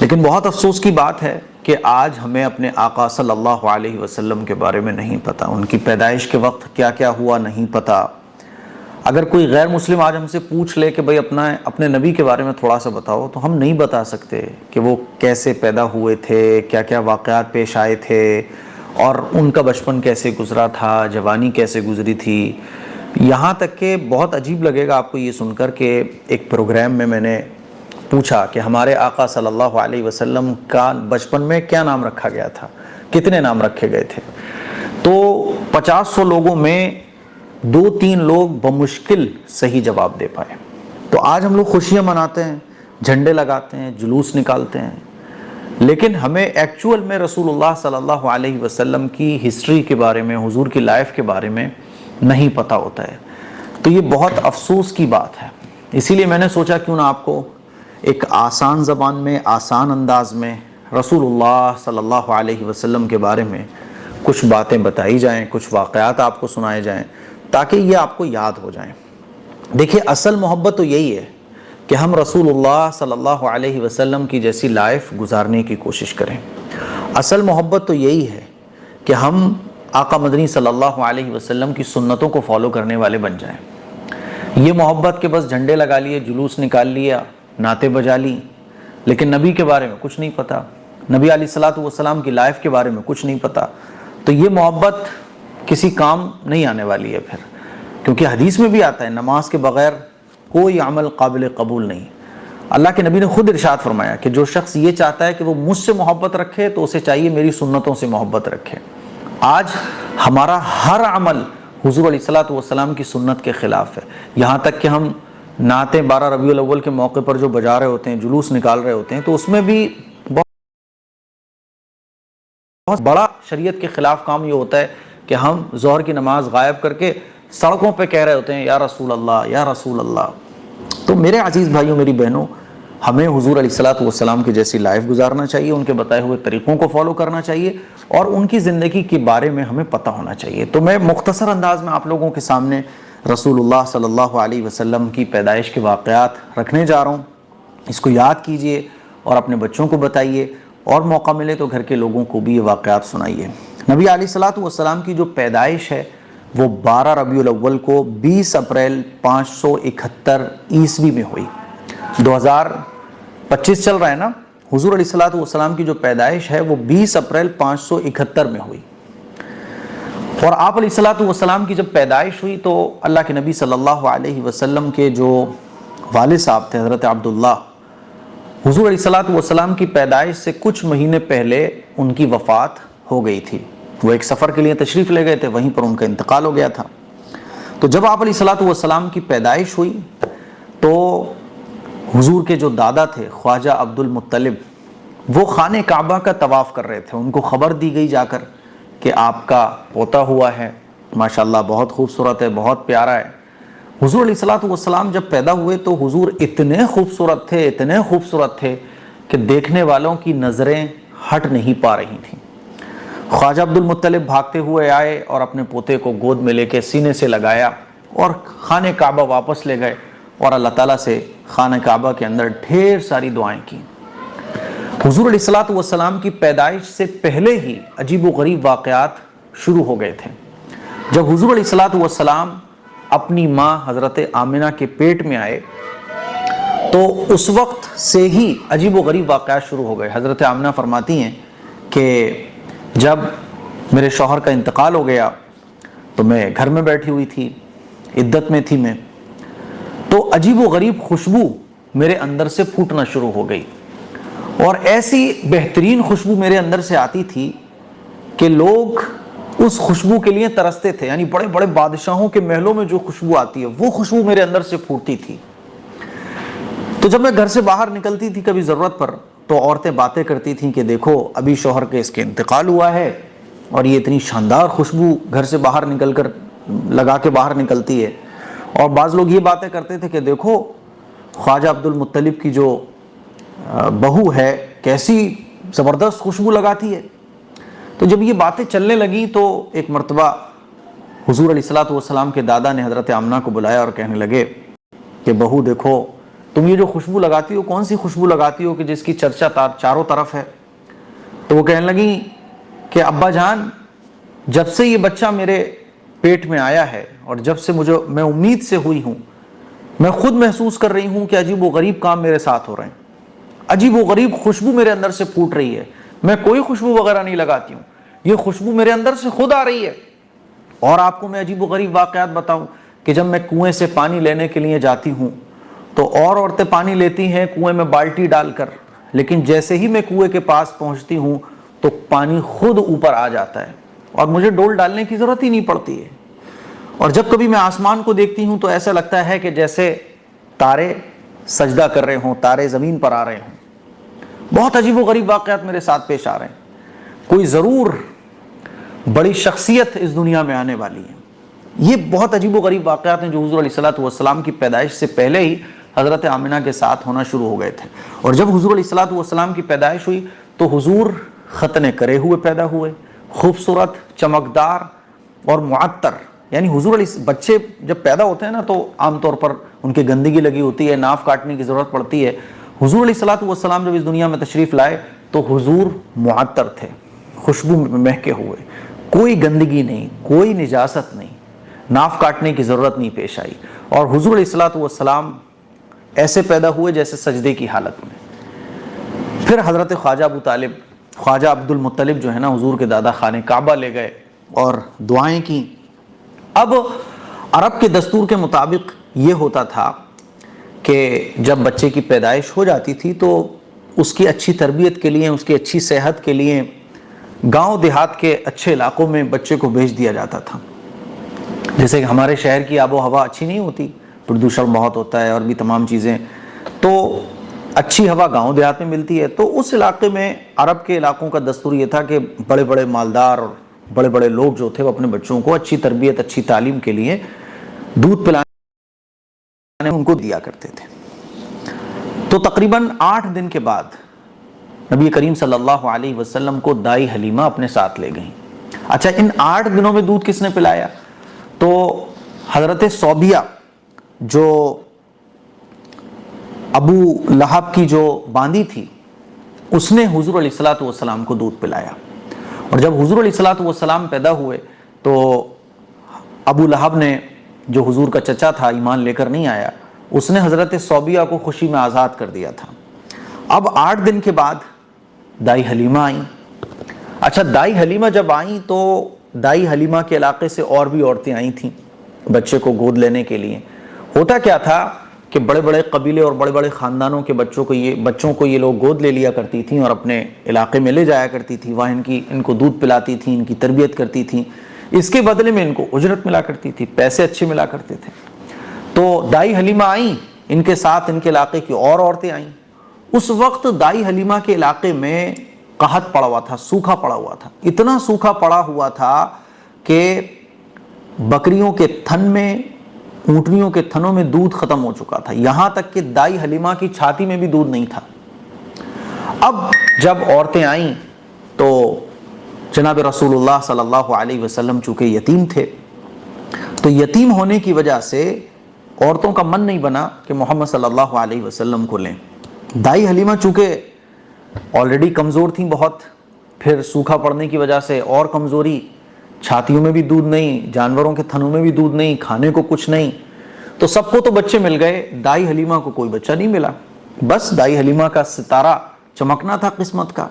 لیکن بہت افسوس کی بات ہے کہ آج ہمیں اپنے آقا صلی اللہ علیہ وسلم کے بارے میں نہیں پتہ، ان کی پیدائش کے وقت کیا کیا ہوا نہیں پتہ۔ اگر کوئی غیر مسلم آج ہم سے پوچھ لے کہ بھئی اپنے نبی کے بارے میں تھوڑا سا بتاؤ، تو ہم نہیں بتا سکتے کہ وہ کیسے پیدا ہوئے تھے، کیا کیا واقعات پیش آئے تھے، اور ان کا بچپن کیسے گزرا تھا، جوانی کیسے گزری تھی۔ یہاں تک کہ بہت عجیب لگے گا آپ کو یہ سن کر کہ ایک پروگرام میں نے پوچھا کہ ہمارے آقا صلی اللہ علیہ وسلم کا بچپن میں کیا نام رکھا گیا تھا، کتنے نام رکھے گئے تھے، تو 50-100 لوگوں میں 2-3 لوگ بمشکل صحیح جواب دے پائے۔ تو آج ہم لوگ خوشیاں مناتے ہیں، جھنڈے لگاتے ہیں، جلوس نکالتے ہیں، لیکن ہمیں ایکچول میں رسول اللہ صلی اللہ علیہ وسلم کی ہسٹری کے بارے میں، حضور کی لائف کے بارے میں نہیں پتہ ہوتا ہے۔ تو یہ بہت افسوس کی بات ہے۔ اسی لیے میں نے سوچا کیوں نہ آپ کو ایک آسان زبان میں، آسان انداز میں رسول اللہ صلی اللہ علیہ وسلم کے بارے میں کچھ باتیں بتائی جائیں، کچھ واقعات آپ کو سنائے جائیں، تاکہ یہ آپ کو یاد ہو جائیں۔ دیکھیے، اصل محبت تو یہی ہے کہ ہم رسول اللہ صلی اللہ علیہ وسلم کی جیسی لائف گزارنے کی کوشش کریں۔ اصل محبت تو یہی ہے کہ ہم آقا مدنی صلی اللہ علیہ وسلم کی سنتوں کو فالو کرنے والے بن جائیں۔ یہ محبت کہ بس جھنڈے لگا لیے، جلوس نکال لیا، نعتیں بجا لی، لیکن نبی کے بارے میں کچھ نہیں پتہ، نبی علیہ الصلوۃ والسلام کی لائف کے بارے میں کچھ نہیں پتہ، تو یہ محبت کسی کام نہیں آنے والی ہے پھر۔ کیونکہ حدیث میں بھی آتا ہے نماز کے بغیر کوئی عمل قابل قبول نہیں۔ اللہ کے نبی نے خود ارشاد فرمایا کہ جو شخص یہ چاہتا ہے کہ وہ مجھ سے محبت رکھے تو اسے چاہیے میری سنتوں سے محبت رکھے۔ آج ہمارا ہر عمل حضور علیہ الصلوۃ والسلام کی سنت کے خلاف ہے، یہاں تک کہ ہم نعتیں 12 ربیع الاول کے موقع پر جو بجا رہے ہوتے ہیں، جلوس نکال رہے ہوتے ہیں، تو اس میں بھی بہت بڑا شریعت کے خلاف کام یہ ہوتا ہے کہ ہم ظہر کی نماز غائب کر کے سڑکوں پہ کہہ رہے ہوتے ہیں یا رسول اللہ، یا رسول اللہ۔ تو میرے عزیز بھائیوں، میری بہنوں، ہمیں حضور علیہ الصلوۃ والسلام کی جیسی لائف گزارنا چاہیے، ان کے بتائے ہوئے طریقوں کو فالو کرنا چاہیے، اور ان کی زندگی کے بارے میں ہمیں پتہ ہونا چاہیے۔ تو میں مختصر انداز میں آپ لوگوں کے سامنے رسول اللہ صلی اللہ علیہ وسلم کی پیدائش کے واقعات رکھنے جا رہا ہوں۔ اس کو یاد کیجئے اور اپنے بچوں کو بتائیے، اور موقع ملے تو گھر کے لوگوں کو بھی یہ واقعات سنائیے۔ نبی علیہ الصلوۃ والسلام کی جو پیدائش ہے وہ 12 ربیع الاول کو 20 اپریل 571 عیسوی میں ہوئی۔ 2025 چل رہا ہے نا، حضور علیہ الصلوۃ والسلام کی جو پیدائش ہے وہ 20 اپریل 571 میں ہوئی۔ اور آپ علیہ الصلوۃ والسلام کی جب پیدائش ہوئی تو اللہ کے نبی صلی اللہ علیہ وسلم کے جو والد صاحب تھے حضرت عبداللہ، حضور علیہ الصلوۃ والسلام کی پیدائش سے کچھ مہینے پہلے ان کی وفات ہو گئی تھی۔ وہ ایک سفر کے لیے تشریف لے گئے تھے، وہیں پر ان کا انتقال ہو گیا تھا۔ تو جب آپ علیہ الصلوۃ والسلام کی پیدائش ہوئی تو حضور کے جو دادا تھے خواجہ عبد المطلب، وہ خانہ کعبہ کا طواف کر رہے تھے۔ ان کو خبر دی گئی جا کر کہ آپ کا پوتا ہوا ہے، ماشاءاللہ بہت خوبصورت ہے، بہت پیارا ہے۔ حضور علیہ الصلوۃ والسلام جب پیدا ہوئے تو حضور اتنے خوبصورت تھے، اتنے خوبصورت تھے کہ دیکھنے والوں کی نظریں ہٹ نہیں پا رہی تھیں۔ خواجہ عبد المطلب بھاگتے ہوئے آئے اور اپنے پوتے کو گود میں لے کے سینے سے لگایا اور خانہ کعبہ واپس لے گئے، اور اللہ تعالیٰ سے خانہ کعبہ کے اندر ڈھیر ساری دعائیں کی۔ حضور علیہ الصلوۃ والسلام کی پیدائش سے پہلے ہی عجیب و غریب واقعات شروع ہو گئے تھے۔ جب حضور علیہ الصلوۃ والسلام اپنی ماں حضرت آمنہ کے پیٹ میں آئے تو اس وقت سے ہی عجیب و غریب واقعات شروع ہو گئے۔ حضرت آمنہ فرماتی ہیں کہ جب میرے شوہر کا انتقال ہو گیا تو میں گھر میں بیٹھی ہوئی تھی، عدت میں تھی میں، تو عجیب و غریب خوشبو میرے اندر سے پھوٹنا شروع ہو گئی، اور ایسی بہترین خوشبو میرے اندر سے آتی تھی کہ لوگ اس خوشبو کے لیے ترستے تھے۔ یعنی بڑے بڑے بادشاہوں کے محلوں میں جو خوشبو آتی ہے وہ خوشبو میرے اندر سے پھوٹتی تھی۔ تو جب میں گھر سے باہر نکلتی تھی کبھی ضرورت پر تو عورتیں باتیں کرتی تھیں کہ دیکھو ابھی شوہر کے اس کے انتقال ہوا ہے، اور یہ اتنی شاندار خوشبو گھر سے باہر نکل کر لگا کے باہر نکلتی ہے۔ اور بعض لوگ یہ باتیں کرتے تھے کہ دیکھو خواجہ عبد المطلب کی جو بہو ہے کیسی زبردست خوشبو لگاتی ہے۔ تو جب یہ باتیں چلنے لگیں تو ایک مرتبہ حضور علیہ الصلوۃ والسلام کے دادا نے حضرت آمنہ کو بلایا اور کہنے لگے کہ بہو دیکھو تم یہ جو خوشبو لگاتی ہو کون سی خوشبو لگاتی ہو کہ جس کی چرچا چاروں طرف ہے؟ تو وہ کہنے لگی کہ ابا جان، جب سے یہ بچہ میرے پیٹ میں آیا ہے اور جب سے میں امید سے ہوئی ہوں، میں خود محسوس کر رہی ہوں کہ عجیب و غریب کام میرے ساتھ ہو رہے ہیں، عجیب و غریب خوشبو میرے اندر سے پھوٹ رہی ہے، میں کوئی خوشبو وغیرہ نہیں لگاتی ہوں، یہ خوشبو میرے اندر سے خود آ رہی ہے۔ اور آپ کو میں عجیب و غریب واقعات بتاؤں کہ جب میں کنویں سے پانی لینے کے لیے جاتی ہوں تو اور عورتیں پانی لیتی ہیں کنویں میں بالٹی ڈال کر، لیکن جیسے ہی میں کنویں کے پاس پہنچتی ہوں تو پانی خود اوپر آ جاتا ہے اور مجھے ڈول ڈالنے کی ضرورت ہی نہیں پڑتی ہے۔ اور جب کبھی میں آسمان کو دیکھتی ہوں تو ایسا لگتا ہے کہ جیسے تارے سجدہ کر رہے ہوں، تارے زمین پر آ رہے ہوں۔ بہت عجیب و غریب واقعات میرے ساتھ پیش آ رہے ہیں، کوئی ضرور بڑی شخصیت اس دنیا میں آنے والی ہے۔ یہ بہت عجیب و غریب واقعات ہیں جو حضور علیہ الصلوۃ والسلام کی پیدائش سے پہلے ہی حضرت آمنہ کے ساتھ ہونا شروع ہو گئے تھے۔ اور جب حضور علیہ الصلوۃ والسلام کی پیدائش ہوئی تو حضور ختنے کرے ہوئے پیدا ہوئے، خوبصورت، چمکدار اور معطر۔ یعنی حضور علیہ بچے جب پیدا ہوتے ہیں نا تو عام طور پر ان کی گندگی لگی ہوتی ہے، ناف کاٹنے کی ضرورت پڑتی ہے۔ حضور علیہ الصلوۃ والسلام جب اس دنیا میں تشریف لائے تو حضور معطر تھے، خوشبو میں مہکے ہوئے، کوئی گندگی نہیں، کوئی نجاست نہیں، ناف کاٹنے کی ضرورت نہیں پیش آئی۔ اور حضور علیہ الصلوۃ والسلام ایسے پیدا ہوئے جیسے سجدے کی حالت میں۔ پھر حضرت خواجہ عبد المطلب جو ہے نا حضور کے دادا، خانے کعبہ لے گئے اور دعائیں کی۔ اب عرب کے دستور کے مطابق یہ ہوتا تھا کہ جب بچے کی پیدائش ہو جاتی تھی تو اس کی اچھی تربیت کے لیے، اس کی اچھی صحت کے لیے گاؤں دیہات کے اچھے علاقوں میں بچے کو بھیج دیا جاتا تھا۔ جیسے کہ ہمارے شہر کی آب و ہوا اچھی نہیں ہوتی، پردوشن بہت ہوتا ہے اور بھی تمام چیزیں، تو اچھی ہوا گاؤں دیہات میں ملتی ہے۔ تو اس علاقے میں عرب کے علاقوں کا دستور یہ تھا کہ بڑے بڑے مالدار اور بڑے بڑے لوگ جو تھے وہ اپنے بچوں کو اچھی تربیت، اچھی تعلیم کے لیے دودھ پلانے ان کو دیا کرتے تھے۔ تو تقریباً 8 دن کے بعد نبی کریم صلی اللہ علیہ وسلم کو دائی حلیمہ اپنے ساتھ لے گئیں۔ اچھا، ان 8 دنوں میں دودھ کس نے پلایا؟ تو حضرت صوبیہ جو ابو لہب کی جو باندی تھی اس نے حضور علیہ الصلوۃ والسلام کو دودھ پلایا۔ اور جب حضور علیہ الصلوۃ والسلام پیدا ہوئے تو ابو لہب نے، جو حضور کا چچا تھا، ایمان لے کر نہیں آیا، اس نے حضرت صوبیہ کو خوشی میں آزاد کر دیا تھا۔ اب 8 دن کے بعد دائی حلیمہ آئیں۔ اچھا، دائی حلیمہ جب آئیں تو دائی حلیمہ کے علاقے سے اور بھی عورتیں آئی تھیں بچے کو گود لینے کے لیے۔ ہوتا کیا تھا کہ بڑے بڑے قبیلے اور بڑے بڑے خاندانوں کے بچوں کو یہ لوگ گود لے لیا کرتی تھیں اور اپنے علاقے میں لے جایا کرتی تھی، وہاں ان کو دودھ پلاتی تھیں، ان کی تربیت کرتی تھیں، اس کے بدلے میں ان کو اجرت ملا کرتی تھی، پیسے اچھے ملا کرتے تھے۔ تو دائی حلیمہ آئیں، ان کے ساتھ ان کے علاقے کی اور عورتیں آئیں۔ اس وقت دائی حلیمہ کے علاقے میں قحط پڑا ہوا تھا، سوکھا پڑا ہوا تھا، اتنا سوکھا پڑا ہوا تھا کہ بکریوں کے تھن میں، اونٹنیوں کے تھنوں میں دودھ ختم ہو چکا تھا، یہاں تک کہ دائی حلیمہ کی چھاتی میں بھی دودھ نہیں تھا۔ اب جب عورتیں آئیں تو جناب رسول اللہ صلی اللہ علیہ وسلم چونکہ یتیم تھے تو یتیم ہونے کی وجہ سے عورتوں کا من نہیں بنا کہ محمد صلی اللہ علیہ وسلم کو لیں۔ دائی حلیمہ چونکہ آلریڈی کمزور تھیں بہت، پھر سوکھا پڑنے کی وجہ سے اور کمزوری، چھاتیوں میں بھی دودھ نہیں، جانوروں کے تھنوں میں بھی دودھ نہیں، کھانے کو کچھ نہیں، تو سب کو تو بچے مل گئے، دائی حلیمہ کو کوئی بچہ نہیں ملا۔ بس دائی حلیمہ کا ستارہ چمکنا تھا قسمت کا۔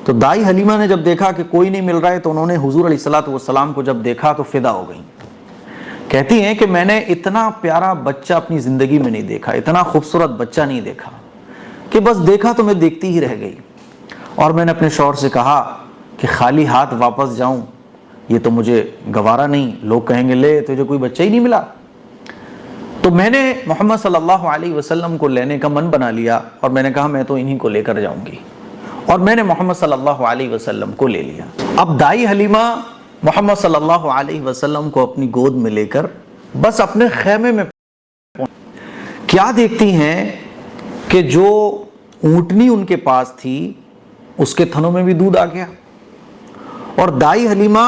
تو دائی حلیمہ نے جب دیکھا کہ کوئی نہیں مل رہا ہے تو انہوں نے حضور علیہ الصلوۃ والسلام کو جب دیکھا تو فدا ہو گئیں۔ کہتی ہیں کہ میں نے اتنا پیارا بچہ اپنی زندگی میں نہیں دیکھا، اتنا خوبصورت بچہ نہیں دیکھا کہ بس دیکھا تو میں دیکھتی ہی رہ گئی۔ اور میں نے اپنے شوہر سے کہا کہ خالی ہاتھ واپس جاؤں یہ تو مجھے گوارا نہیں، لوگ کہیں گے لے تجھے کوئی بچہ ہی نہیں ملا۔ تو میں نے محمد صلی اللہ علیہ وسلم کو لینے کا من بنا لیا اور میں نے کہا میں تو انہی کو لے کر جاؤں گی، اور میں نے محمد صلی اللہ علیہ وسلم کو لے لیا۔ اب دائی حلیمہ محمد صلی اللہ علیہ وسلم کو اپنی گود میں لے کر بس اپنے خیمے میں کیا دیکھتی ہیں کہ جو اونٹنی ان کے پاس تھی اس کے تھنوں میں بھی دودھ آ گیا، اور دائی حلیمہ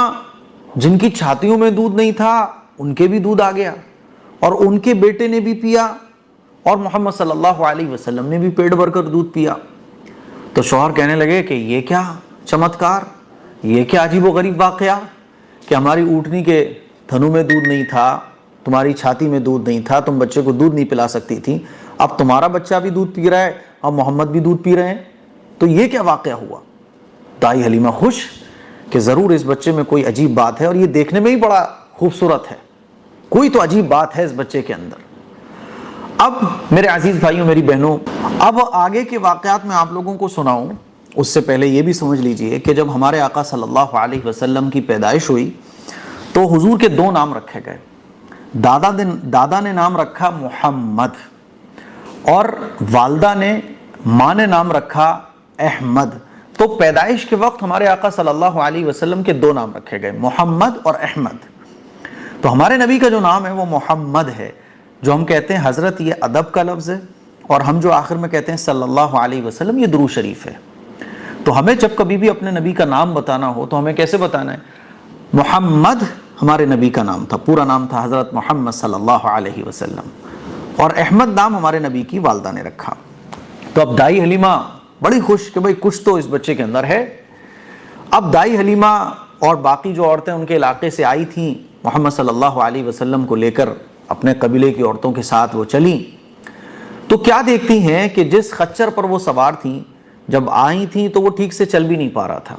جن کی چھاتیوں میں دودھ نہیں تھا ان کے بھی دودھ آ گیا، اور ان کے بیٹے نے بھی پیا اور محمد صلی اللہ علیہ وسلم نے بھی پیٹ بھر کر دودھ پیا۔ تو شوہر کہنے لگے کہ یہ کیا چمتکار، یہ کیا عجیب و غریب واقعہ کہ ہماری اونٹنی کے تھنوں میں دودھ نہیں تھا، تمہاری چھاتی میں دودھ نہیں تھا، تم بچے کو دودھ نہیں پلا سکتی تھی، اب تمہارا بچہ بھی دودھ پی رہا ہے اور محمد بھی دودھ پی رہے ہیں، تو یہ کیا واقعہ ہوا؟ دائی حلیمہ خوش کہ ضرور اس بچے میں کوئی عجیب بات ہے، اور یہ دیکھنے میں ہی بڑا خوبصورت ہے، کوئی تو عجیب بات ہے اس بچے کے اندر۔ اب میرے عزیز بھائیوں، میری بہنوں، اب آگے کے واقعات میں آپ لوگوں کو سناؤں، اس سے پہلے یہ بھی سمجھ لیجئے کہ جب ہمارے آقا صلی اللہ علیہ وسلم کی پیدائش ہوئی تو حضور کے دو نام رکھے گئے۔ دادا نے نام رکھا محمد، اور والدہ نے، ماں نے نام رکھا احمد۔ تو پیدائش کے وقت ہمارے آقا صلی اللہ علیہ وسلم کے دو نام رکھے گئے، محمد اور احمد۔ تو ہمارے نبی کا جو نام ہے وہ محمد ہے، جو ہم کہتے ہیں حضرت، یہ ادب کا لفظ ہے، اور ہم جو آخر میں کہتے ہیں صلی اللہ علیہ وسلم، یہ درود شریف ہے۔ تو ہمیں جب کبھی بھی اپنے نبی کا نام بتانا ہو تو ہمیں کیسے بتانا ہے؟ محمد ہمارے نبی کا نام تھا، پورا نام تھا حضرت محمد صلی اللہ علیہ وسلم، اور احمد نام ہمارے نبی کی والدہ نے رکھا۔ تو اب دائی حلیمہ بڑی خوش کہ بھئی کچھ تو اس بچے کے اندر ہے۔ اب دائی حلیمہ اور باقی جو عورتیں ان کے علاقے سے آئی تھیں محمد صلی اللہ علیہ وسلم کو لے کر، اپنے قبیلے کی عورتوں کے ساتھ وہ چلیں، تو کیا دیکھتی ہیں کہ جس خچر پر وہ سوار تھیں، جب آئی تھیں تو وہ ٹھیک سے چل بھی نہیں پا رہا تھا،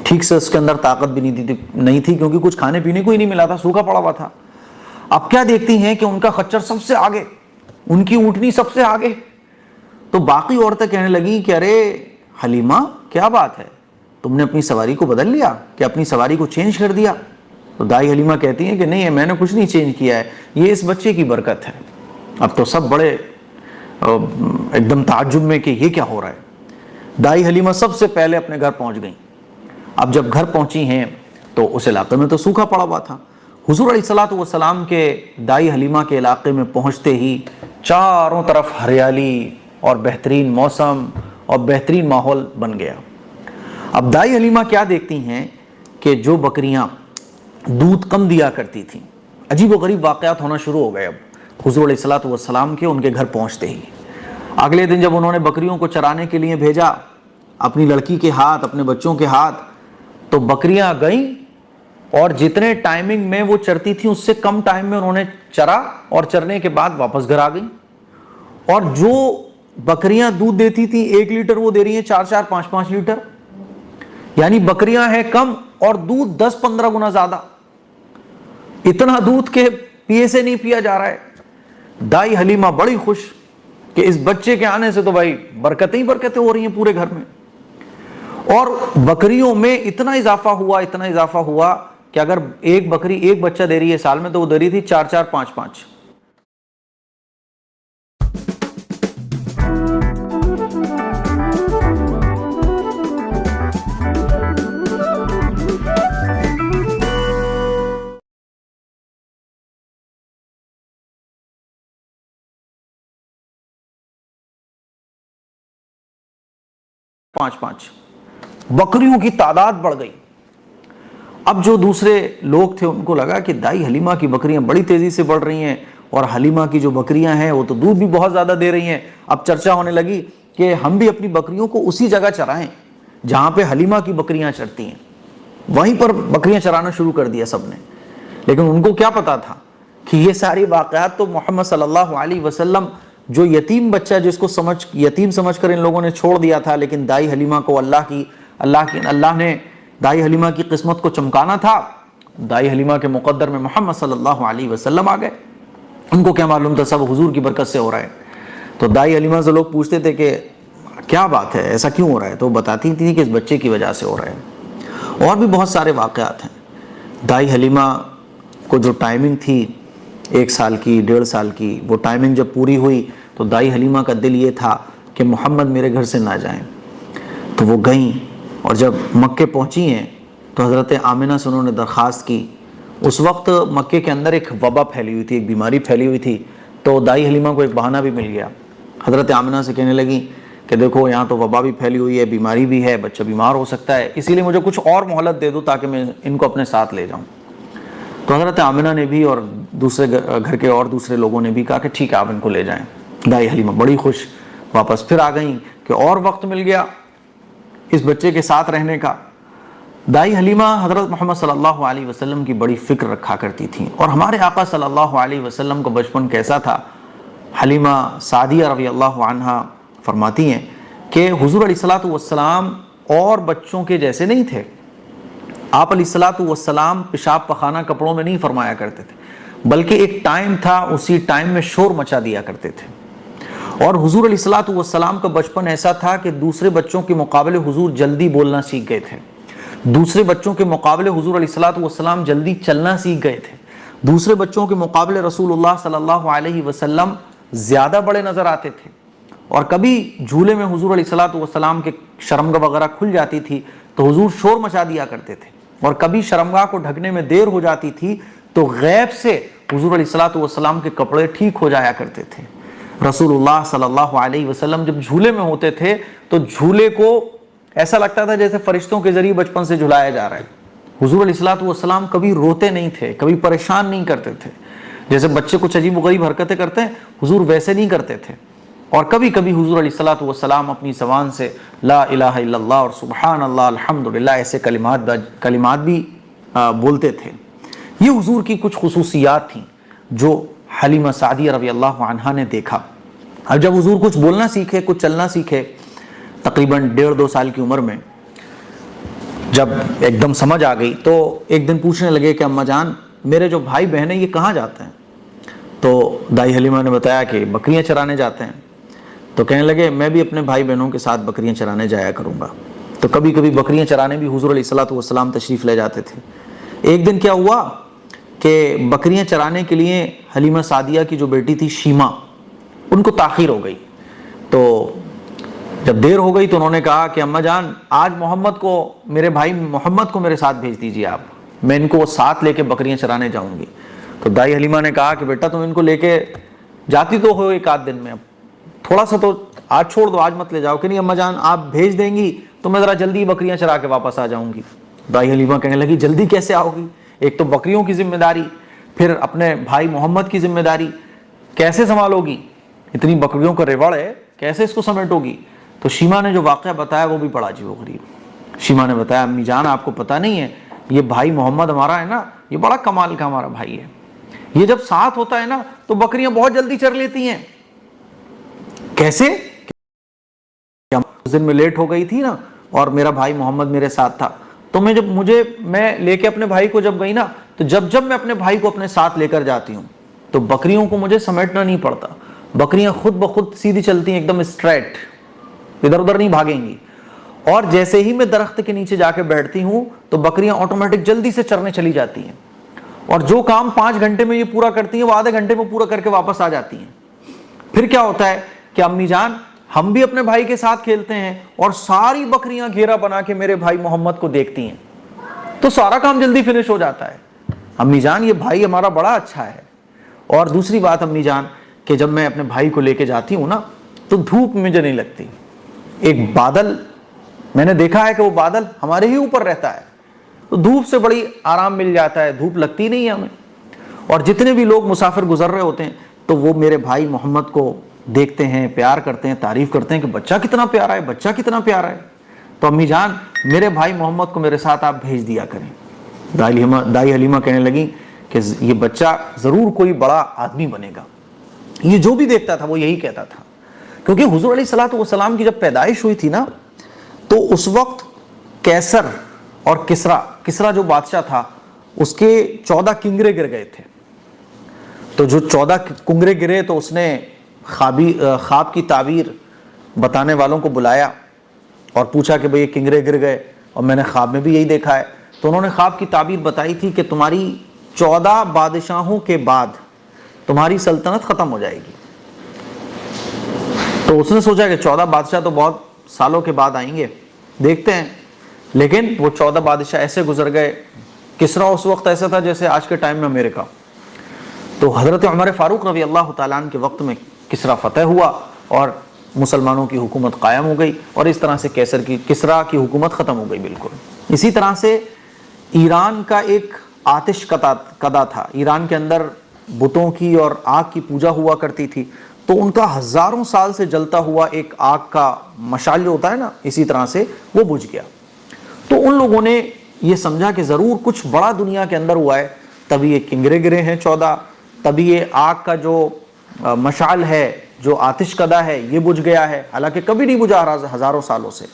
ٹھیک سے اس کے اندر طاقت بھی نہیں تھی، کیونکہ کچھ کھانے پینے کو ہی نہیں ملا تھا، سوکھا پڑا ہوا تھا۔ اب کیا دیکھتی ہیں کہ ان کا خچر سب سے آگے، ان کی اونٹنی سب سے آگے۔ تو باقی عورتیں کہنے لگیں کہ ارے حلیمہ کیا بات ہے، تم نے اپنی سواری کو بدل لیا، کہ اپنی سواری کو چینج کر دیا؟ تو دائی حلیمہ کہتی ہیں کہ نہیں، میں نے کچھ نہیں چینج کیا ہے، یہ اس بچے کی برکت ہے۔ اب تو سب بڑے ایک دم تعجب میں کہ یہ کیا ہو رہا ہے۔ دائی حلیمہ سب سے پہلے اپنے گھر پہنچ گئیں۔ اب جب گھر پہنچی ہیں تو اس علاقے میں تو سوکھا پڑا ہوا تھا۔ حضور علیہ الصلوۃ والسلام کے دائی حلیمہ کے علاقے میں پہنچتے ہی چاروں طرف ہریالی اور بہترین موسم اور بہترین ماحول بن گیا۔ اب دائی حلیمہ کیا دیکھتی ہیں کہ جو بکریاں دودھ کم دیا کرتی تھیں، عجیب و غریب واقعات ہونا شروع ہو گئے۔ اب حضور علیہ الصلوۃ والسلام کے ان کے گھر پہنچتے ہی اگلے دن جب انہوں نے بکریوں کو چرانے کے لیے بھیجا اپنی لڑکی کے ہاتھ، اپنے بچوں کے ہاتھ، تو بکریاں گئیں اور جتنے ٹائمنگ میں وہ چرتی تھیں اس سے کم ٹائم میں انہوں نے چرا، اور چرنے کے بعد واپس گھر آ گئیں۔ اور جو بکریاں دودھ دیتی تھیں 1 لیٹر، وہ دے رہی ہیں 4-4 5-5 لیٹر، یعنی بکریاں ہیں کم اور دودھ 10-15 گنا زیادہ، اتنا دودھ کے پیے سے نہیں پیا جا رہا ہے۔ دائی حلیمہ بڑی خوش کہ اس بچے کے آنے سے تو بھائی برکتیں ہی برکتیں ہو رہی ہیں پورے گھر میں۔ اور بکریوں میں اتنا اضافہ ہوا کہ اگر ایک بکری ایک بچہ دے رہی ہے سال میں، تو وہ دے رہی تھی 4-4 5-5۔ بکریوں کی تعداد بڑھ گئی۔ اب جو دوسرے لوگ تھے ان کو لگا کہ دائی حلیمہ کی بکریاں بڑی تیزی سے بڑھ رہی ہیں، اور حلیمہ کی جو بکریاں ہیں وہ تو دودھ بھی بہت زیادہ دے رہی ہیں۔ اب چرچا ہونے لگی کہ ہم بھی اپنی بکریوں کو اسی جگہ چرائیں جہاں پہ حلیمہ کی بکریاں چرتی ہیں، وہیں پر بکریاں چرانا شروع کر دیا سب نے۔ لیکن ان کو کیا پتا تھا کہ یہ ساری واقعات تو محمد صلی اللہ علیہ وسلم، جو یتیم بچہ جس کو یتیم سمجھ کر ان لوگوں نے چھوڑ دیا تھا، لیکن دائی حلیمہ کو اللہ نے دائی حلیمہ کی قسمت کو چمکانا تھا۔ دائی حلیمہ کے مقدر میں محمد صلی اللہ علیہ وسلم آ گئے۔ ان کو کیا معلوم تھا، سب حضور کی برکت سے ہو رہا ہے۔ تو دائی حلیمہ سے لوگ پوچھتے تھے کہ کیا بات ہے، ایسا کیوں ہو رہا ہے؟ تو بتاتی تھی کہ اس بچے کی وجہ سے ہو رہا ہے۔ اور بھی بہت سارے واقعات ہیں۔ دائی حلیمہ کو جو ٹائمنگ تھی 1 سال کی 1.5 سال کی، وہ ٹائمنگ جب پوری ہوئی تو دائی حلیمہ کا دل یہ تھا کہ محمد میرے گھر سے نہ جائیں۔ تو وہ گئیں، اور جب مکے پہنچی ہیں تو حضرت آمنہ سے انہوں نے درخواست کی۔ اس وقت مکے کے اندر ایک وبا پھیلی ہوئی تھی، ایک بیماری پھیلی ہوئی تھی، تو دائی حلیمہ کو ایک بہانہ بھی مل گیا۔ حضرت آمنہ سے کہنے لگیں کہ دیکھو یہاں تو وبا بھی پھیلی ہوئی ہے، بیماری بھی ہے، بچہ بیمار ہو سکتا ہے، اسی لیے مجھے کچھ اور مہلت دے دو تاکہ میں ان کو اپنے ساتھ لے جاؤں۔ تو حضرت آمنہ نے بھی اور دوسرے گھر کے اور دوسرے لوگوں نے بھی کہا کہ ٹھیک ہے آپ ان کو لے جائیں۔ دائی حلیمہ بڑی خوش واپس پھر آ گئیں کہ اور وقت مل گیا اس بچے کے ساتھ رہنے کا۔ دائی حلیمہ حضرت محمد صلی اللہ علیہ وسلم کی بڑی فکر رکھا کرتی تھیں، اور ہمارے آقا صلی اللہ علیہ وسلم کا بچپن کیسا تھا۔ حلیمہ سعدیہ رضی اللہ عنہا فرماتی ہیں کہ حضور علیہ الصلوۃ والسلام اور بچوں کے جیسے نہیں تھے۔ آپ علیہ الصلوۃ والسلام پیشاب پخانہ کپڑوں میں نہیں فرمایا کرتے تھے، بلکہ ایک ٹائم تھا، اسی ٹائم میں شور مچا دیا کرتے تھے۔ اور حضور علیہ الصلوۃ والسلام کا بچپن ایسا تھا کہ دوسرے بچوں کے مقابلے حضور جلدی بولنا سیکھ گئے تھے، دوسرے بچوں کے مقابلے حضور علیہ الصلوۃ والسلام جلدی چلنا سیکھ گئے تھے، دوسرے بچوں کے مقابلے رسول اللہ صلی اللہ علیہ وسلم زیادہ بڑے نظر آتے تھے۔ اور کبھی جھولے میں حضور علیہ الصلوۃ والسلام کے شرمگاہ وغیرہ کھل جاتی تھی تو حضور شور مچا دیا کرتے تھے، اور کبھی شرمگاہ کو ڈھکنے میں دیر ہو جاتی تھی تو غیب سے حضور علیہ الصلوۃ والسلام کے کپڑے ٹھیک ہو جایا کرتے تھے۔ رسول اللہ صلی اللہ علیہ وسلم جب جھولے میں ہوتے تھے تو جھولے کو ایسا لگتا تھا جیسے فرشتوں کے ذریعے بچپن سے جھلایا جا رہا ہے۔ حضور علیہ الصلوۃ والسلام کبھی روتے نہیں تھے، کبھی پریشان نہیں کرتے تھے، جیسے بچے کچھ عجیب و غریب حرکتیں کرتے ہیں حضور ویسے نہیں کرتے تھے۔ اور کبھی کبھی حضور علیہ الصلوۃ والسلام اپنی زبان سے لا الہ الا اللہ اور سبحان اللہ الحمدللہ ایسے کلمات بھی بولتے تھے۔ یہ حضور کی کچھ خصوصیات تھیں جو حلیمہ سعدیہ رضی اللہ عنہا نے دیکھا۔ اب جب حضور کچھ بولنا سیکھے، کچھ چلنا سیکھے، تقریباً 1.5-2 سال کی عمر میں جب ایک دم سمجھ آ گئی تو ایک دن پوچھنے لگے کہ اماں جان میرے جو بھائی بہن ہیں یہ کہاں جاتے ہیں؟ تو دائی حلیمہ نے بتایا کہ بکریاں چرانے جاتے ہیں۔ تو کہنے لگے میں بھی اپنے بھائی بہنوں کے ساتھ بکریاں چرانے جایا کروں گا۔ تو کبھی کبھی بکریاں چرانے بھی حضور علیہ الصلوۃ والسلام تشریف لے جاتے تھے۔ ایک دن کیا ہوا کہ بکریاں چرانے کے لیے حلیمہ سعدیہ کی جو بیٹی تھی شیمہ، ان کو تاخیر ہو گئی۔ تو جب دیر ہو گئی تو انہوں نے کہا کہ اماں جان آج میرے بھائی محمد کو میرے ساتھ بھیج دیجیے آپ، میں ان کو ساتھ لے کے بکریاں چرانے جاؤں گی۔ تو دائی حلیمہ نے کہا کہ بیٹا تم ان کو لے کے جاتی تو ہو ایک آدھ دن میں، اب تھوڑا سا تو آج چھوڑ دو، آج مت لے جاؤ۔ کہ نہیں اماں جان آپ بھیج دیں گی تو میں ذرا جلدی بکریاں چرا کے واپس آ جاؤں گی۔ دائی حلیمہ کہنے لگی جلدی کیسے آؤ گی؟ ایک تو بکریوں کی ذمہ داری، پھر اپنے بھائی محمد کی ذمہ داری، کیسے سنبھالو گی؟ اتنی بکریوں کا ریوڑ ہے، کیسے اس کو سمیٹو گی؟ تو شیمہ نے جو واقعہ بتایا وہ بھی بڑا عجیب و غریب۔ شیمہ نے بتایا امی جان آپ کو پتہ نہیں ہے یہ بھائی محمد ہمارا ہے نا، یہ بڑا کمال کا ہمارا بھائی ہے، یہ جب ساتھ ہوتا ہے نا تو بکریاں بہت جلدی چر لیتی ہیں۔ کیسے؟ اس دن میں لیٹ ہو گئی تھی نا اور میرا بھائی محمد میرے ساتھ تھا، تو میں لے کے اپنے بھائی کو جب گئی نا تو جب میں اپنے بھائی کو اپنے ساتھ لے کر جاتی ہوں تو بکریوں کو مجھے سمیٹنا نہیں پڑتا، بکریاں خود بخود سیدھی چلتی ہیں، ایک دم اسٹریٹ، ادھر ادھر نہیں بھاگیں گی۔ اور جیسے ہی میں درخت کے نیچے جا کے بیٹھتی ہوں تو بکریاں آٹومیٹک جلدی سے چرنے چلی جاتی ہیں، اور جو کام 5 گھنٹے میں یہ پورا کرتی ہیں وہ آدھے گھنٹے میں پورا کر کے واپس آ جاتی ہیں۔ پھر کیا ہوتا ہے کہ امی جان ہم بھی اپنے بھائی کے ساتھ کھیلتے ہیں اور ساری بکریاں گھیرا بنا کے میرے بھائی محمد کو دیکھتی ہیں تو سارا کام جلدی فنش ہو جاتا ہے۔ امی جان یہ بھائی ہمارا بڑا اچھا ہے۔ اور دوسری بات امی جان کہ جب میں اپنے بھائی کو لے کے جاتی ہوں نا تو دھوپ مجھے نہیں لگتی، ایک بادل میں نے دیکھا ہے کہ وہ بادل ہمارے ہی اوپر رہتا ہے تو دھوپ سے بڑی آرام مل جاتا ہے، دھوپ لگتی نہیں ہے ہمیں۔ اور جتنے بھی لوگ مسافر گزر رہے ہوتے ہیں تو وہ میرے بھائی محمد کو دیکھتے ہیں، پیار کرتے ہیں، تعریف کرتے ہیں کہ بچہ کتنا پیارا ہے، بچہ کتنا پیارا ہے۔ تو امی جان میرے بھائی محمد کو میرے ساتھ آپ بھیج دیا کریں۔ دائی حلیمہ کہنے لگی کہ یہ بچہ ضرور کوئی بڑا آدمی بنے گا۔ یہ جو بھی دیکھتا تھا وہ یہی کہتا تھا، کیونکہ حضور علیہ الصلوۃ والسلام کی جب پیدائش ہوئی تھی نا تو اس وقت کیسر اور کسرا جو بادشاہ تھا اس کے 14 کنگرے گر گئے تھے۔ تو جو 14 کنگرے گرے تو اس نے خواب کی تعبیر بتانے والوں کو بلایا اور پوچھا کہ بھئی یہ کنگرے گر گئے اور میں نے خواب میں بھی یہی دیکھا ہے۔ تو انہوں نے خواب کی تعبیر بتائی تھی کہ تمہاری 14 بادشاہوں کے بعد تمہاری سلطنت ختم ہو جائے گی۔ تو اس نے سوچا کہ 14 بادشاہ تو بہت سالوں کے بعد آئیں گے، دیکھتے ہیں۔ لیکن وہ 14 بادشاہ ایسے گزر گئے۔ کسرا اس وقت ایسا تھا جیسے آج کے ٹائم میں امریکہ۔ تو حضرت عمر فاروق رضی اللہ تعالیٰ عنہ کے وقت میں کسرا فتح ہوا اور مسلمانوں کی حکومت قائم ہو گئی، اور اس طرح سے کسرا کی حکومت ختم ہو گئی بالکل۔ اسی طرح سے ایران کا ایک آتش کدا تھا، ایران کے اندر بتوں کی اور آگ کی پوجا ہوا کرتی تھی، تو ان کا ہزاروں سال سے جلتا ہوا ایک آگ کا مشعل جو ہوتا ہے نا، اسی طرح سے وہ بجھ گیا۔ تو ان لوگوں نے یہ سمجھا کہ ضرور کچھ بڑا دنیا کے اندر ہوا ہے، تبھی یہ کنگرے گرے ہیں 14، تبھی یہ آگ کا جو مشعل ہے، جو آتش کدہ ہے، یہ بجھ گیا ہے، حالانکہ کبھی نہیں بجھا ہزاروں سالوں سے۔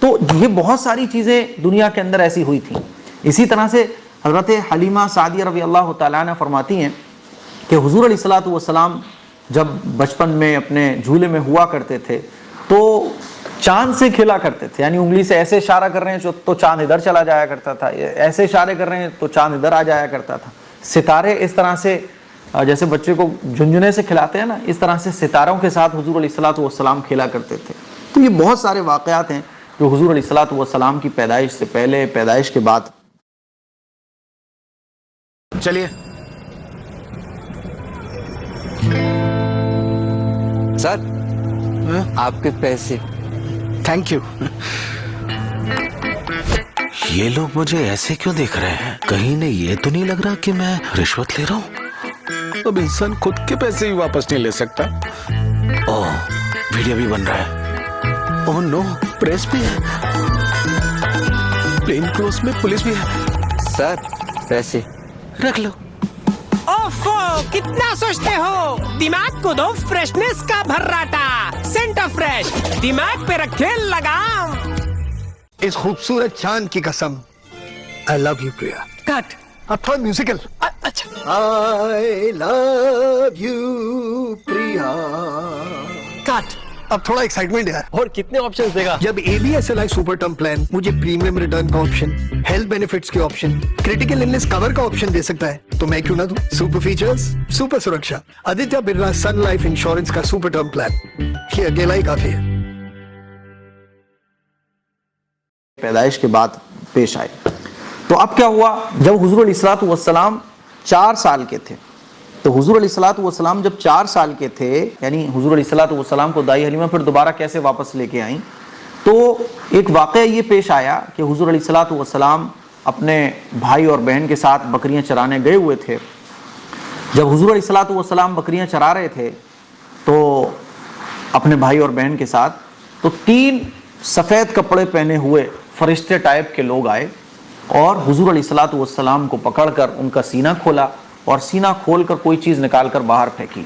تو یہ بہت ساری چیزیں دنیا کے اندر ایسی ہوئی تھیں۔ اسی طرح سے حضرت حلیمہ سعدیہ رضی اللہ تعالیٰ عنہ فرماتی ہیں کہ حضور علیہ الصلوۃ والسلام جب بچپن میں اپنے جھولے میں ہوا کرتے تھے تو چاند سے کھیلا کرتے تھے، یعنی انگلی سے ایسے اشارہ کر رہے ہیں تو چاند ادھر چلا جایا کرتا تھا، ایسے اشارے کر رہے ہیں تو چاند ادھر آ جایا کرتا تھا۔ ستارے اس طرح سے جیسے بچے کو جھنجھنے سے کھلاتے ہیں نا، اس طرح سے ستاروں کے ساتھ حضور علیہ الصلوۃ والسلام کھیلا کرتے تھے۔ تو یہ بہت سارے واقعات ہیں جو حضور علیہ الصلوۃ والسلام کی پیدائش سے پہلے، پیدائش کے بعد۔ چلیے سر، آپ کے پیسے۔ Thank you. یہ لوگ مجھے ایسے کیوں دیکھ رہے ہیں؟ کہیں نے یہ تو نہیں لگ رہا کہ میں رشوت لے رہا ہوں؟ اب انسان خود کے پیسے ہی واپس نہیں لے سکتا۔ اوہ، ویڈیو بھی بن رہا ہے۔ اوہ نو، پریس بھی ہے، پلین کلوز میں پولیس بھی ہے۔ سر پیسے رکھ لو۔ اوفو، کتنا سوچتے ہو؟ دماغ کو دو فریشنس کا بھراٹا، سینٹ آف فریش، دماغ پہ رکھے لگام۔ اس خوبصورت چاند کی قسم، I love you پریا۔ کٹ۔ اب تھوڑا میوزیکل۔ اچھا، I love you پریا۔ کٹ۔ اب تھوڑا ایکسائٹمنٹ یار۔ اور کتنے آپشنز دے گا؟ جب ABSLI سپر ٹرم پلان مجھے پریمیم ریٹرن کا آپشن، ہیلتھ بینیفٹس کے آپشن، کریٹیکل النس کور کا آپشن دے سکتا ہے تو میں کیوں نہ دوں؟ سپر فیچرز، سپر سرکشا، آدتیہ برلا سن لائف انشورنس کا سپر ٹرم پلان، یہ اکیلا ہی کافی ہے۔ پیدائش کے بعد پیش آئے۔ تو اب کیا ہوا؟ جب حضور علیہ الصلوۃ والسلام 4 سال کے تھے، تو حضور علیہ الصلوۃ والسلام جب 4 سال کے تھے، یعنی حضور علیہ الصلوۃ والسلام کو دائی حلیمہ پھر دوبارہ کیسے واپس لے کے آئیں، تو ایک واقعہ یہ پیش آیا کہ حضور علیہ الصلوۃ والسلام اپنے بھائی اور بہن کے ساتھ بکریاں چرانے گئے ہوئے تھے۔ جب حضور علیہ الصلوۃ والسلام بکریاں چرا رہے تھے تو اپنے بھائی اور بہن کے ساتھ، تو 3 سفید کپڑے پہنے ہوئے فرشتے ٹائپ کے لوگ آئے اور حضور علیہ الصلوۃ والسلام کو پکڑ کر ان کا سینہ کھولا اور سینہ کھول کر کوئی چیز نکال کر باہر پھینکی۔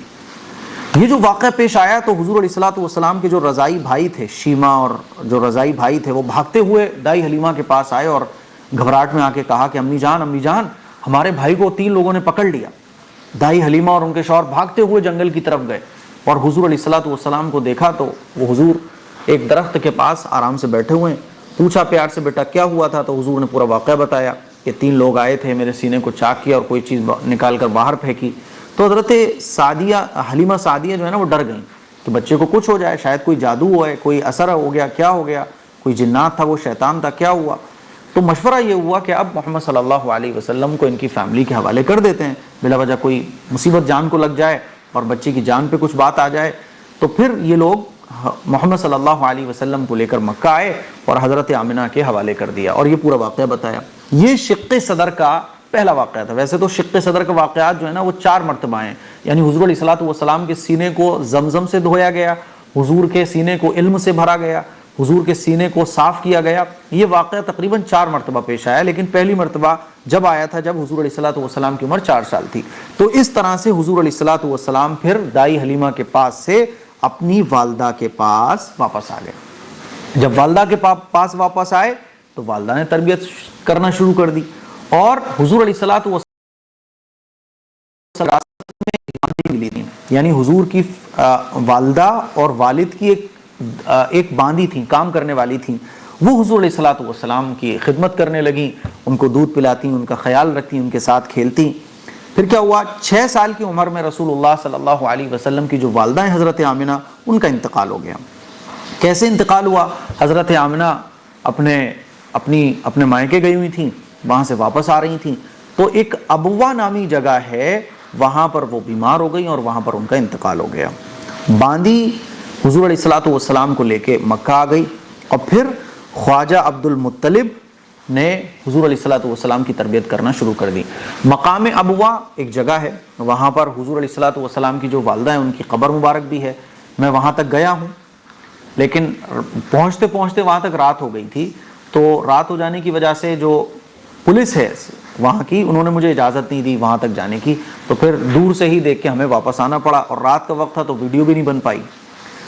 یہ جو واقعہ پیش آیا تو حضور علیہ الصلوۃ والسلام کے جو رضائی بھائی تھے، شیمہ اور جو رضائی بھائی تھے، وہ بھاگتے ہوئے دائی حلیمہ کے پاس آئے اور گھبراہٹ میں آ کے کہا کہ امی جان ہمارے بھائی کو 3 لوگوں نے پکڑ لیا۔ دائی حلیمہ اور ان کے شوہر بھاگتے ہوئے جنگل کی طرف گئے اور حضور علیہ الصلوۃ والسلام کو دیکھا تو وہ حضور ایک درخت کے پاس آرام سے بیٹھے ہوئے ہیں۔ پوچھا پیار سے، بیٹا کیا ہوا تھا؟ تو حضور نے پورا واقعہ بتایا کہ 3 لوگ آئے تھے، میرے سینے کو چاک کیا اور کوئی چیز نکال کر باہر پھینکی۔ تو حضرت حلیمہ سعدیہ جو ہے نا، وہ ڈر گئیں کہ بچے کو کچھ ہو جائے، شاید کوئی جادو ہوا ہے، کوئی اثر ہو گیا، کیا ہو گیا، کوئی جنات تھا، وہ شیطان تھا، کیا ہوا؟ تو مشورہ یہ ہوا کہ اب محمد صلی اللہ علیہ وسلم کو ان کی فیملی کے حوالے کر دیتے ہیں، بلا وجہ کوئی مصیبت جان کو لگ جائے اور بچے کی جان پہ کچھ بات آ جائے۔ تو پھر یہ لوگ محمد صلی اللہ علیہ وسلم کو لے کر مکہ آئے اور حضرت آمنہ کے حوالے کر دیا اور یہ پورا واقعہ بتایا۔ یہ شق صدر کا پہلا واقعہ تھا۔ ویسے تو شق صدر کے واقعات جو ہے نا وہ 4 مرتبہ ہیں، یعنی حضور علیہ الصلوۃ والسلام کے سینے کو زمزم سے دھویا گیا، حضور کے سینے کو علم سے بھرا گیا، حضور کے سینے کو صاف کیا گیا۔ یہ واقعہ تقریباً 4 مرتبہ پیش آیا، لیکن پہلی مرتبہ جب آیا تھا جب حضور علیہ الصلوۃ والسلام کی عمر 4 سال تھی۔ تو اس طرح سے حضور علیہ الصلوۃ والسلام پھر دائی حلیمہ کے پاس سے اپنی والدہ کے پاس واپس آ گئے۔ جب والدہ کے پاس واپس آئے تو والدہ نے تربیت کرنا شروع کر دی اور حضور علیہ الصلوۃ والسلام میں ملی تھی، یعنی حضور کی والدہ اور والد کی ایک باندھی تھیں، کام کرنے والی تھیں، وہ حضور علیہ الصلوۃ والسلام کی خدمت کرنے لگیں، ان کو دودھ پلاتی، ان کا خیال رکھتی، ان کے ساتھ کھیلتی۔ پھر کیا ہوا؟ 6 سال کی عمر میں رسول اللہ صلی اللہ علیہ وسلم کی جو والدہ ہیں حضرت آمنہ، ان کا انتقال ہو گیا۔ کیسے انتقال ہوا؟ حضرت آمنہ اپنے مائکے گئی ہوئی تھیں، وہاں سے واپس آ رہی تھیں، تو ایک ابوا نامی جگہ ہے، وہاں پر وہ بیمار ہو گئی اور وہاں پر ان کا انتقال ہو گیا۔ باندی حضور علیہ الصلوۃ والسلام کو لے کے مکہ آ گئی اور پھر خواجہ عبد المطلب نے حضور علیہ الصلوۃ والسلام کی تربیت کرنا شروع کر دی. مقام ابوا ایک جگہ ہے, وہاں پر حضور علیہ الصلوۃ والسلام کی جو والدہ ہیں ان کی قبر مبارک بھی ہے. میں وہاں تک گیا ہوں, لیکن پہنچتے پہنچتے وہاں تک رات ہو گئی تھی. تو رات ہو جانے کی وجہ سے جو پولیس ہے وہاں کی, انہوں نے مجھے اجازت نہیں دی وہاں تک جانے کی. تو پھر دور سے ہی دیکھ کے ہمیں واپس آنا پڑا, اور رات کا وقت تھا تو ویڈیو بھی نہیں بن پائی.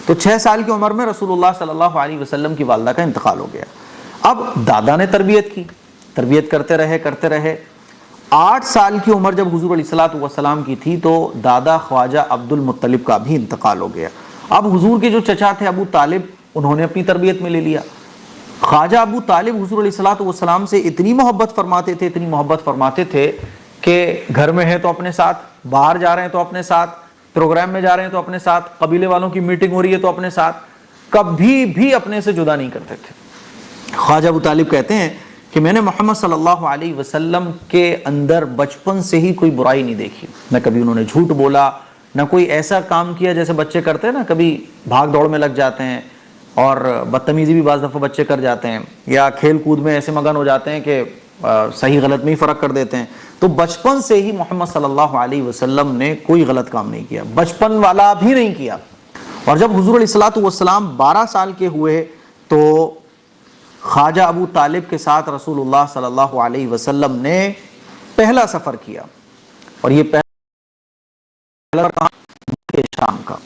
تو 6 سال کی عمر میں رسول اللہ صلی اللہ علیہ وسلم کی والدہ کا انتقال ہو گیا. اب دادا نے تربیت کی, تربیت کرتے رہے. 8 سال کی عمر جب حضور علیہ الصلوۃ والسلام کی تھی تو دادا خواجہ عبد المطلب کا بھی انتقال ہو گیا. اب حضور کے جو چچا تھے ابو طالب, انہوں نے اپنی تربیت میں لے لیا. خواجہ ابو طالب حضور علیہ الصلوۃ والسلام سے اتنی محبت فرماتے تھے کہ گھر میں ہے تو اپنے ساتھ, باہر جا رہے ہیں تو اپنے ساتھ, پروگرام میں جا رہے ہیں تو اپنے ساتھ, قبیلے والوں کی میٹنگ ہو رہی ہے تو اپنے ساتھ, کبھی بھی اپنے سے جدا نہیں کرتے تھے. خواجہ ابو طالب کہتے ہیں کہ میں نے محمد صلی اللہ علیہ وسلم کے اندر بچپن سے ہی کوئی برائی نہیں دیکھی. نہ کبھی انہوں نے جھوٹ بولا, نہ کوئی ایسا کام کیا جیسے بچے کرتے ہیں نا, کبھی بھاگ دوڑ میں لگ جاتے ہیں اور بدتمیزی بھی بعض دفعہ بچے کر جاتے ہیں, یا کھیل کود میں ایسے مگن ہو جاتے ہیں کہ صحیح غلط میں ہی فرق کر دیتے ہیں. تو بچپن سے ہی محمد صلی اللہ علیہ وسلم نے کوئی غلط کام نہیں کیا, بچپن والا بھی نہیں کیا. اور جب حضور علیہ الصلوۃ والسلام 12 سال کے ہوئے تو خواجہ ابو طالب کے ساتھ رسول اللہ صلی اللہ علیہ وسلم نے پہلا سفر کیا. اور یہ پہلا شام کا.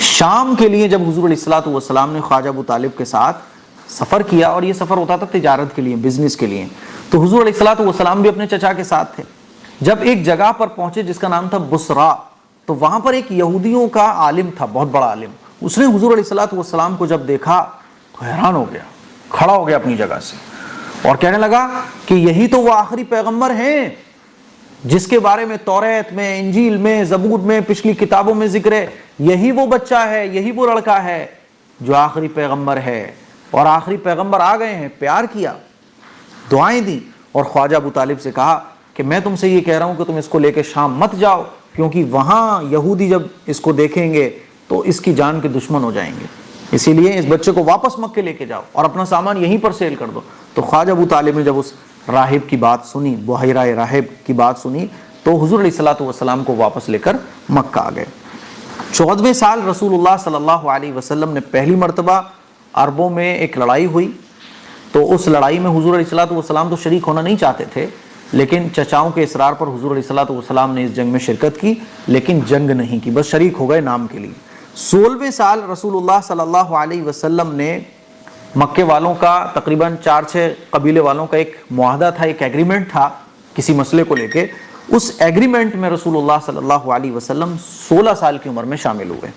شام کے لیے جب حضور علیہ الصلوۃ والسلام نے خواجہ ابو طالب کے ساتھ سفر کیا, اور یہ سفر ہوتا تھا تجارت کے لیے, بزنس کے لیے, تو حضور علیہ الصلوۃ والسلام بھی اپنے چچا کے ساتھ تھے. جب ایک جگہ پر پہنچے جس کا نام تھا بصرا, تو وہاں پر ایک یہودیوں کا عالم تھا, بہت بڑا عالم. اس نے حضور علیہ الصلوۃ والسلام کو جب دیکھا تو حیران ہو گیا, کھڑا ہو گیا اپنی جگہ سے اور کہنے لگا کہ یہی تو وہ آخری پیغمبر ہیں جس کے بارے میں توریت میں, انجیل میں, زبور میں, پچھلی کتابوں میں ذکر ہے. یہی وہ بچہ ہے, یہی وہ لڑکا ہے جو آخری پیغمبر ہے, اور آخری پیغمبر آ گئے ہیں. پیار کیا, دعائیں دی, اور خواجہ ابو طالب سے کہا کہ میں تم سے یہ کہہ رہا ہوں کہ تم اس کو لے کے شام مت جاؤ, کیونکہ وہاں یہودی جب اس کو دیکھیں گے تو اس کی جان کے دشمن ہو جائیں گے. اسی لیے اس بچے کو واپس مکے لے کے جاؤ اور اپنا سامان یہیں پر سیل کر دو. تو خواجہ ابو طالب نے جب اس راہب کی بات سنی, بحیرہ راہب کی بات سنی, تو حضور علیہ الصلوۃ والسلام کو واپس لے کر مکہ آ گئے. 14ویں سال رسول اللہ صلی اللہ علیہ وسلم نے پہلی مرتبہ عربوں میں ایک لڑائی ہوئی. تو اس لڑائی میں حضور علیہ الصلوۃ والسلام تو شریک ہونا نہیں چاہتے تھے, لیکن چچاؤں کے اصرار پر حضور علیہ الصلوۃ والسلام نے اس جنگ میں شرکت کی, لیکن جنگ نہیں کی, بس شریک ہو گئے نام کے لیے. 16ویں سال رسول اللہ صلی اللہ علیہ وسلم نے مکے والوں کا تقریباً 4-6 قبیلے والوں کا ایک معاہدہ تھا, ایک ایگریمنٹ تھا کسی مسئلے کو لے کے. اس ایگریمنٹ میں رسول اللہ صلی اللہ علیہ وسلم 16 سال کی عمر میں شامل ہوئے.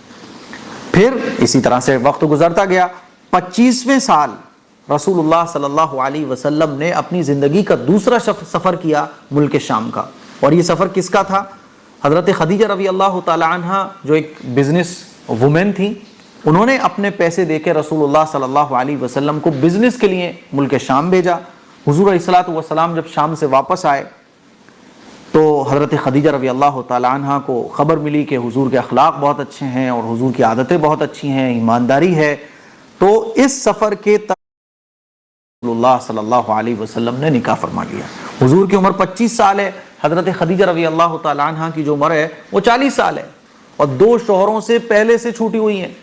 پھر اسی طرح سے وقت گزرتا گیا. 25ویں سال رسول اللہ صلی اللہ علیہ وسلم نے اپنی زندگی کا دوسرا سفر کیا ملک شام کا. اور یہ سفر کس کا تھا؟ حضرت خدیجہ رضی اللہ تعالی عنہ جو ایک بزنس وومن تھی, انہوں نے اپنے پیسے دے کے رسول اللہ صلی اللہ علیہ وسلم کو بزنس کے لیے ملک شام بھیجا. حضور علیہ الصلوۃ والسلام جب شام سے واپس آئے تو حضرت خدیجہ رضی اللہ تعالی عنہ کو خبر ملی کہ حضور کے اخلاق بہت اچھے ہیں اور حضور کی عادتیں بہت اچھی ہیں, ایمانداری ہے. تو اس سفر کے رسول اللہ صلی اللہ علیہ وسلم نے نکاح فرما لیا. حضور کی عمر 25 سال ہے, حضرت خدیجہ رضی اللہ تعالی عنہ کی جو عمر ہے وہ 40 سال ہے, اور 2 شوہروں سے پہلے سے چھوٹی ہوئی ہیں.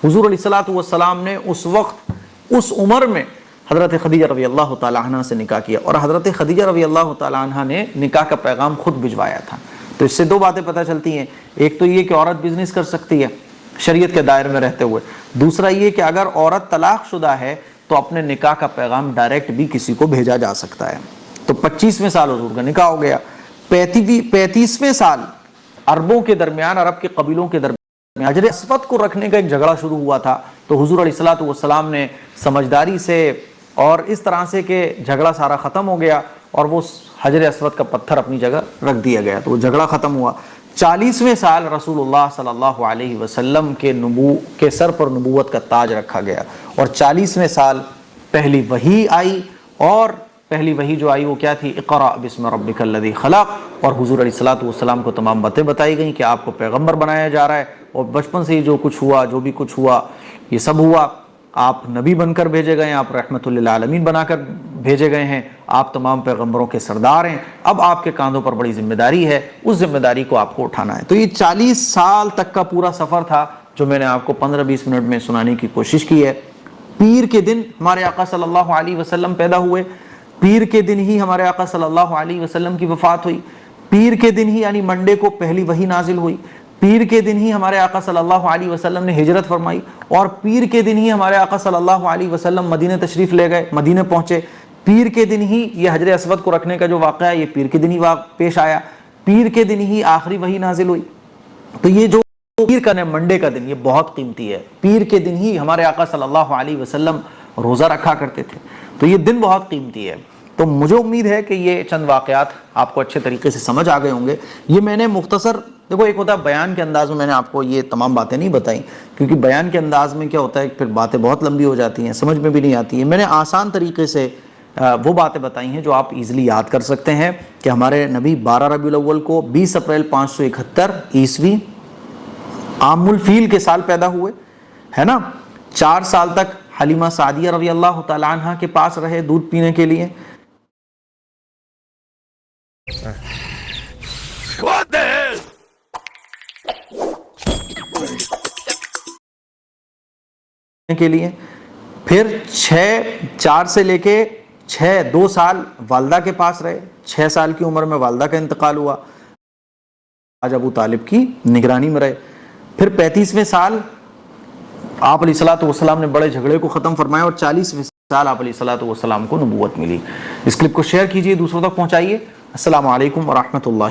حضور علیہ الصلوۃ والسلام نے اس وقت اس عمر میں حضرت خدیجہ رضی اللہ تعالی عنہ سے نکاح کیا, اور حضرت خدیجہ رضی اللہ تعالی عنہ نے نکاح کا پیغام خود بھجوایا تھا. تو اس سے 2 باتیں پتہ چلتی ہیں. ایک تو یہ کہ عورت بزنس کر سکتی ہے شریعت کے دائرے میں رہتے ہوئے. دوسرا یہ کہ اگر عورت طلاق شدہ ہے تو اپنے نکاح کا پیغام ڈائریکٹ بھی کسی کو بھیجا جا سکتا ہے. تو 25ویں سال حضور کا نکاح ہو گیا. 35ویں سال عربوں کے درمیان, عرب کے قبیلوں کے درمیان حجر اسود کو رکھنے کا ایک جھگڑا شروع ہوا تھا. تو حضور علیہ الصلوۃ والسلام نے سمجھداری سے اور اس طرح سے کہ جھگڑا سارا ختم ہو گیا اور وہ حجر اسود کا پتھر اپنی جگہ رکھ دیا گیا, تو وہ جھگڑا ختم ہوا. 40ویں سال رسول اللہ صلی اللہ علیہ وسلم کے سر پر نبوت کا تاج رکھا گیا, اور 40ویں سال پہلی وحی آئی. اور پہلی وحی جو آئی وہ کیا تھی؟ اقرأ بسم ربک الذی خلق. اور حضور علیہ الصلوۃ والسلام کو تمام باتیں بتائی گئیں کہ آپ کو پیغمبر بنایا جا رہا ہے, اور بچپن سے ہی جو کچھ ہوا, جو بھی کچھ ہوا, یہ سب ہوا. آپ نبی بن کر بھیجے گئے, آپ رحمت للعالمین بھیجے گئے ہیں, آپ تمام پیغمبروں کے سردار ہیں, اب آپ کے کاندھوں پر بڑی ذمہ داری ہے, اس ذمہ داری کو آپ کو اٹھانا ہے. تو یہ 40 سال تک کا پورا سفر تھا جو میں نے آپ کو 15-20 منٹ میں سنانے کی کوشش کی ہے. پیر کے دن ہمارے آقا صلی اللہ علیہ وسلم پیدا ہوئے, پیر کے دن ہی ہمارے آقا صلی اللہ علیہ وسلم کی وفات ہوئی, پیر کے دن ہی یعنی منڈے کو پہلی وحی نازل ہوئی, پیر کے دن ہی ہمارے آقا صلی اللہ علیہ وسلم نے ہجرت فرمائی, اور پیر کے دن ہی ہمارے آقا صلی اللہ علیہ وسلم مدینہ تشریف لے گئے, مدینہ پہنچے. پیر کے دن ہی یہ حجر اسود کو رکھنے کا جو واقعہ ہے یہ پیر کے دن ہی پیش آیا, پیر کے دن ہی آخری وحی نازل ہوئی. تو یہ جو پیر کا منڈے کا دن یہ بہت قیمتی ہے. پیر کے دن ہی ہمارے آقا صلی اللہ علیہ وسلم روزہ رکھا کرتے تھے, تو یہ دن بہت قیمتی ہے. تو مجھے امید ہے کہ یہ چند واقعات آپ کو اچھے طریقے سے سمجھ آ گئے ہوں گے. یہ میں نے مختصر, دیکھو ایک ہوتا ہے بیان کے انداز میں, میں نے آپ کو یہ تمام باتیں نہیں بتائیں کیونکہ بیان کے انداز میں کیا ہوتا ہے پھر باتیں بہت لمبی ہو جاتی ہیں, سمجھ میں بھی نہیں آتی ہیں. میں نے آسان طریقے سے وہ باتیں بتائی ہیں جو آپ ایزلی یاد کر سکتے ہیں کہ ہمارے نبی 12 ربیع الاول کو 20 اپریل 571 عیسوی عام الفیل کے سال پیدا ہوئے, ہے نا. 4 سال تک حلیمہ سعدیہ رضی اللہ تعالی عنہ کے پاس رہے دودھ پینے کے لیے. پھر 4 سے لے کے 2 سال والدہ کے پاس رہے. 6 سال کی عمر میں والدہ کا انتقال ہوا, آج ابو طالب کی نگرانی میں رہے. پھر 35ویں سال آپ علیہ الصلوۃ والسلام نے بڑے جھگڑے کو ختم فرمایا, اور 40ویں سال آپ علیہ الصلوۃ والسلام کو نبوت ملی. اس کلپ کو شیئر کیجئے, دوسروں تک پہنچائیے. السلام علیکم ورحمۃ اللہ.